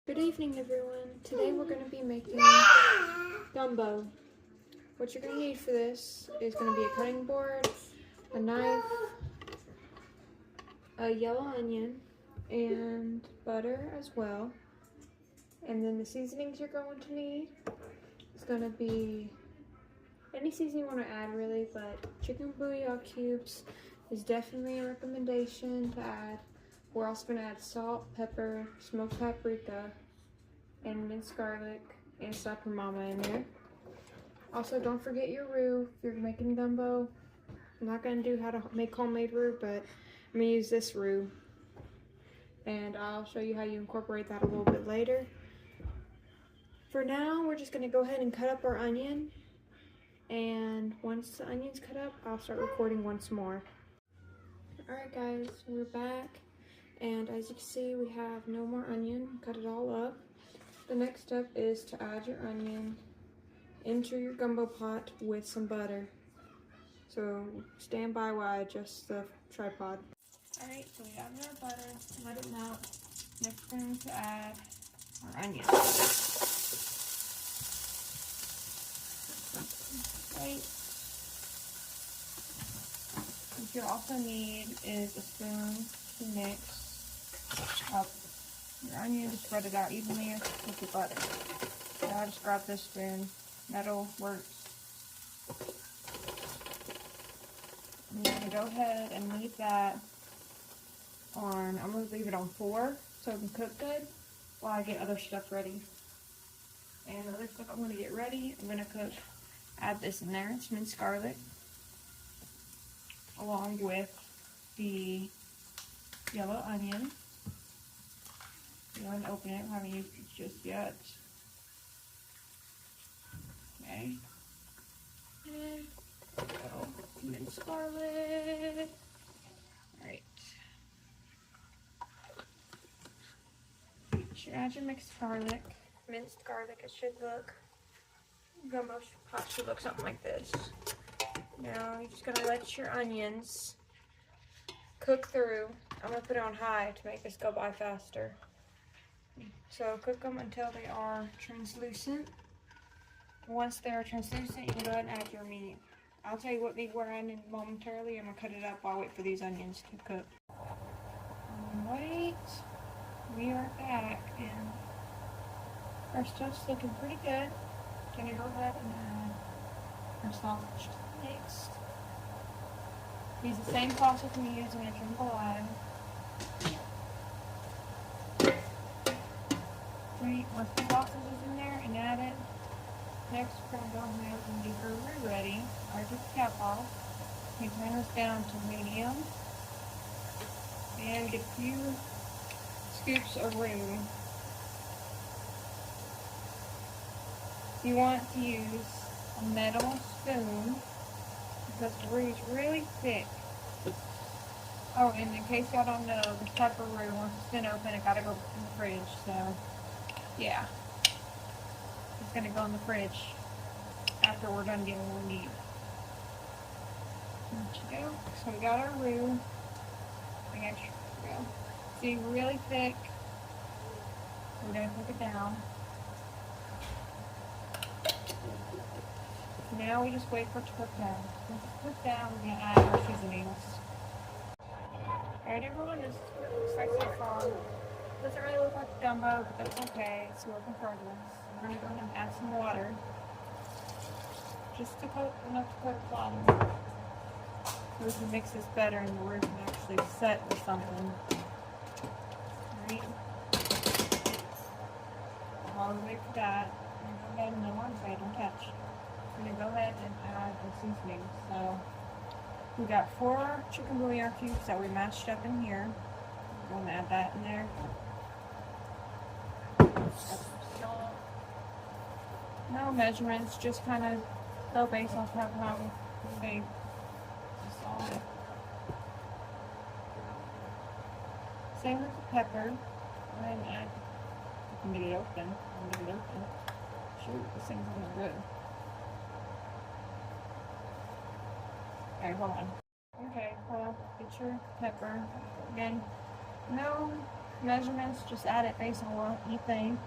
Good evening, everyone. Today we're going to be making gumbo. What you're going to need for this is going to be a cutting board, a knife, a yellow onion, and butter as well. And then the seasonings you're going to need is going to be any seasoning you want to add really, but chicken bouillon cubes is definitely a recommendation to add. We're also going to add salt, pepper, smoked paprika, and minced garlic, and slapper mama in there. Also, don't forget your roux if you're making gumbo. I'm not going to do how to make homemade roux, but I'm going to use this roux. And I'll show you how you incorporate that a little bit later. For now, we're just going to go ahead and cut up our onion. And once the onion's cut up, I'll start recording once more. Alright guys, we're back. And as you can see, we have no more onion. Cut it all up. The next step is to add your onion into your gumbo pot with some butter. So stand by while I adjust the tripod. Alright, so we added our butter, let it melt. Next we're going to add our onion. Right. What you also need is a spoon to mix up your onion, just spread it out evenly with your butter. So I just grab this spoon. That'll work. I'm going to go ahead and leave that on, I'm going to leave it on 4 so it can cook good while I get other stuff ready. And the other stuff I'm going to get ready, I'm going to cook, add this in there. It's minced garlic along with the yellow onion. Go ahead and open it. I haven't used it just yet. Okay. And go minced garlic. Alright. You should add your mixed garlic. Minced garlic, it should look. Gumbo pot should look something like this. Now you're just gonna let your onions cook through. I'm gonna put it on high to make this go by faster. So cook them until they are translucent. Once they are translucent, you can go ahead and add your meat. I'll tell you what meat we're adding momentarily. I'm going to cut it up while I wait for these onions to cook. Alright, we are back and our stuff's looking pretty good. Going to go ahead and add our sausage next. Use the same process we use in a jambalaya. Once the sausage is in there and add it, next we're going to go ahead and get our roux ready. I took the cap off. You turn this down to medium and get a few scoops of roux. You want to use a metal spoon because the roux is really thick. Oh, and in case y'all don't know, this type of roux, once it's been open, it gotta go in the fridge, so yeah. It's gonna go in the fridge after we're done getting what we need. There you go. So we got our roux. See, really thick. We're gonna cook it down. Now we just wait for it to cook down. Once it's cooked down, we're gonna add our seasonings. Alright everyone, this is what it looks like so far. Doesn't really look like gumbo, but that's okay. It's a work in progress. We're going to go ahead and add some water. Just to coat, enough to coat the bottom. So we can mix this better and the roux can actually set with something. Alright. While we wait for that, we're going to go ahead and no one's don't catch. We're going to go ahead and add the seasonings. So we got 4 chicken bouillon cubes that we mashed up in here. We're going to add that in there. No measurements, just kind of go based off of how big the salt. Same with the pepper. Go ahead and add. You can get it open. Shoot, this thing's looking good. Alright, hold on. Okay, well, get your pepper. Again, no measurements, just add it based on what you think.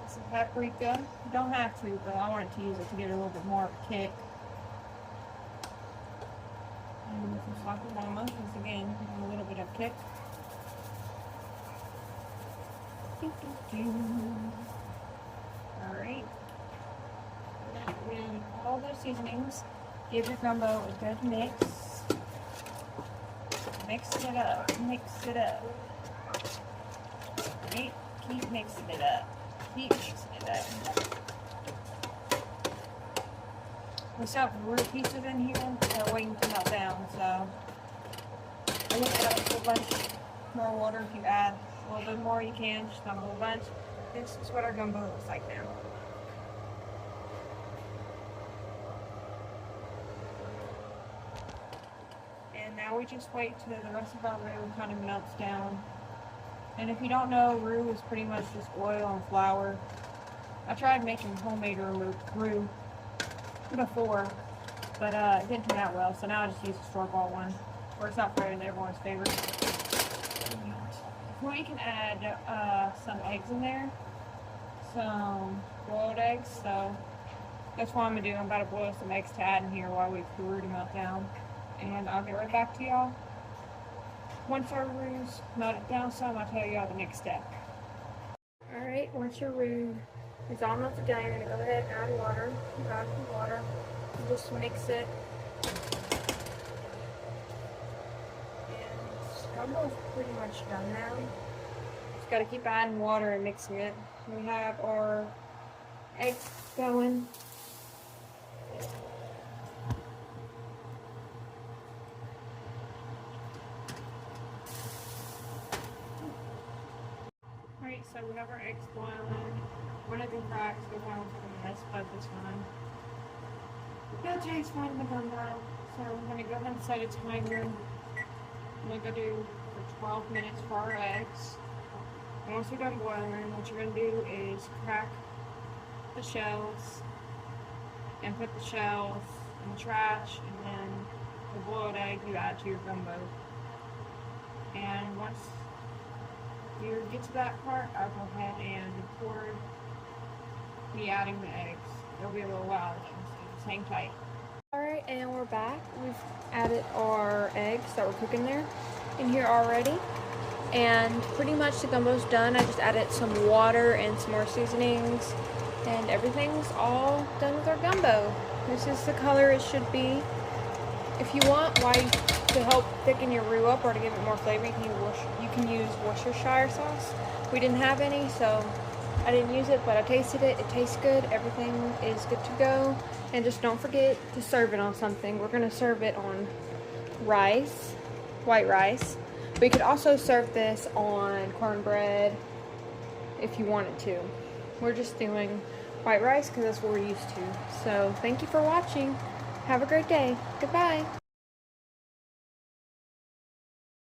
Some paprika. You don't have to, but I wanted to use it to get a little bit more of a kick. And some salt and llama, because again, a little bit of kick. Alright. And all those seasonings. Give your gumbo a good mix. Mix it up. Mix it up. Right? Keep mixing it up. Keep mixing it up. We still have root pieces in here. They're waiting to melt down, so I'm going to add a whole bunch more water. If you add a little bit more, you can. Just not a whole bunch. This is what our gumbo looks like now. And now we just wait till the rest of our roux kind of melts down. And if you don't know, roux is pretty much just oil and flour. I tried making homemade roux before, but it didn't turn out well, so now I just use a store-bought one. Works out for everyone's favorite. Well, you can add some eggs in there, some boiled eggs, so that's what I'm going to do. I'm about to boil some eggs to add in here while we wait for the roux to melt down. And I'll get right back to y'all. Once our roux's melted down some, I'll tell y'all the next step. Alright, once your roux is all melted down, you're going to go ahead and add water. Add some water. And just mix it. And gumbo's pretty much done now. Just got to keep adding water and mixing it. We have our eggs going. Alright, so we have our eggs boiling. One of them cracks, we want to mess, but this one. It'll taste fine in the gumbo. So we're going to go ahead and set a timer. I'm going to go do for 12 minutes for our eggs. And once they're done boiling, what you're going to do is crack the shells and put the shells in the trash, and then the boiled egg you add to your gumbo. And once you get to that part, I'll go ahead and record me adding the eggs. It'll be a little while though, so just hang tight. Alright, and we're back. We've added our eggs that were cooking there in here already. And pretty much the gumbo's done. I just added some water and some more seasonings, and everything's all done with our gumbo. This is the color it should be. If you want, to help thicken your roux up or to give it more flavor, you can use Worcestershire sauce. We didn't have any, so I didn't use it, but I tasted it. It tastes good. Everything is good to go. And just don't forget to serve it on something. We're going to serve it on rice, white rice. But you could also serve this on cornbread if you wanted to. We're just doing white rice because that's what we're used to. So thank you for watching. Have a great day. Goodbye.